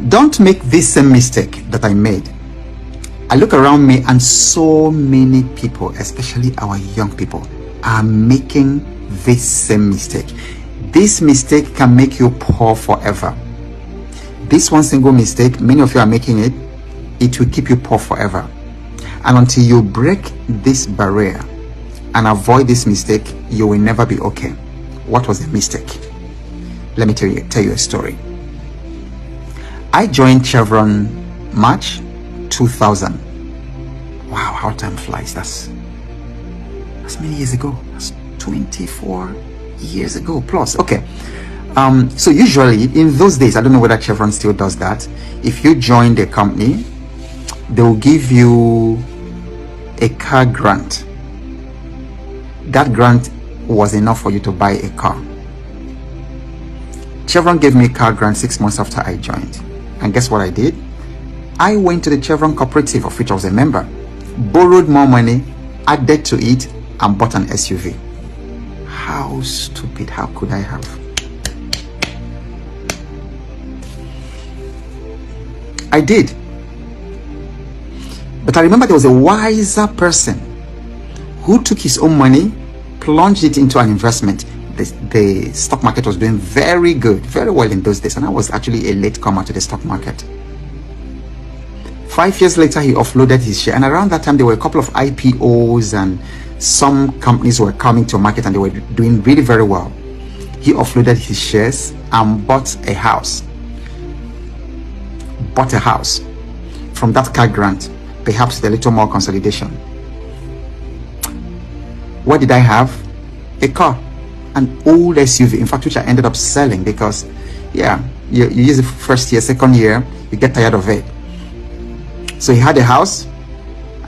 Don't make this same mistake that I made. I look around me and so many people, especially our young people, are making this same mistake. This mistake can make you poor forever. This one single mistake, many of you are making it, it will keep you poor forever. And until you break this barrier and avoid this mistake, you will never be okay. What was the mistake? Let me tell you a story. I joined Chevron March 2000. Wow, how time flies. That's many years ago. That's 24 years ago plus. Okay. So usually in those days, I don't know whether Chevron still does that. If you join the company, they will give you a car grant. That grant was enough for you to buy a car. Chevron gave me a car grant 6 months after I joined. And guess what I did? I went to the Chevron cooperative, of which I was a member, borrowed more money, added to it, and bought an SUV. How stupid, how could I have? I did. But I remember there was a wiser person who took his own money, plunged it into an investment. The stock market was doing very good, very well in those days, and I was actually a late comer to the stock market. 5 years later, he offloaded his share, and around that time there were a couple of IPOs and some companies were coming to market and they were doing really very well. He offloaded his shares and bought a house. From that car grant, perhaps with a little more consolidation. What did I have? A car, an old SUV, in fact, which I ended up selling because, yeah, you use it first year, second year, you get tired of it. So he had a house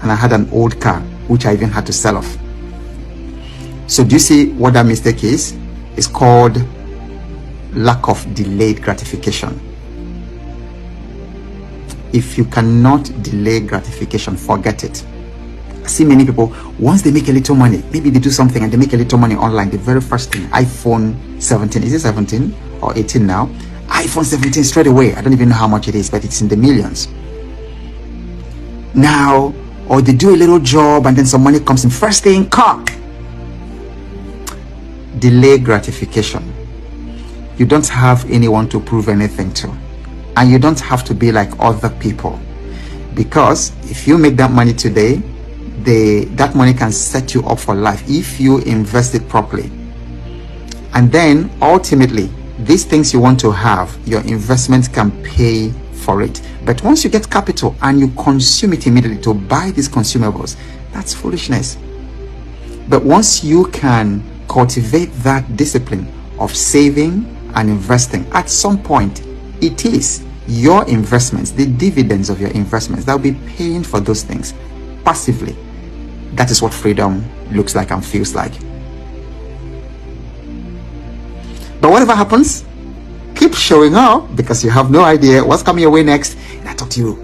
and I had an old car, which I even had to sell off. So do you see what that mistake is? It's called lack of delayed gratification. If you cannot delay gratification, forget it. I see many people, once they make a little money, maybe they do something and they make a little money online, the very first thing, iPhone 17, is it 17 or 18 now? iPhone 17 straight away. I don't even know how much it is, but it's in the millions. Now, or they do a little job and then some money comes in, first thing, car. Delay gratification. You don't have anyone to prove anything to. And you don't have to be like other people, because if you make that money today, that money can set you up for life if you invest it properly. And then ultimately, these things you want to have, your investment can pay for it. But once you get capital and you consume it immediately to buy these consumables, that's foolishness. But once you can cultivate that discipline of saving and investing, at some point it is your investments, the dividends of your investments, that will be paying for those things passively. That is what freedom looks like and feels like. But whatever happens, keep showing up, because you have no idea what's coming your way next. And I talk to you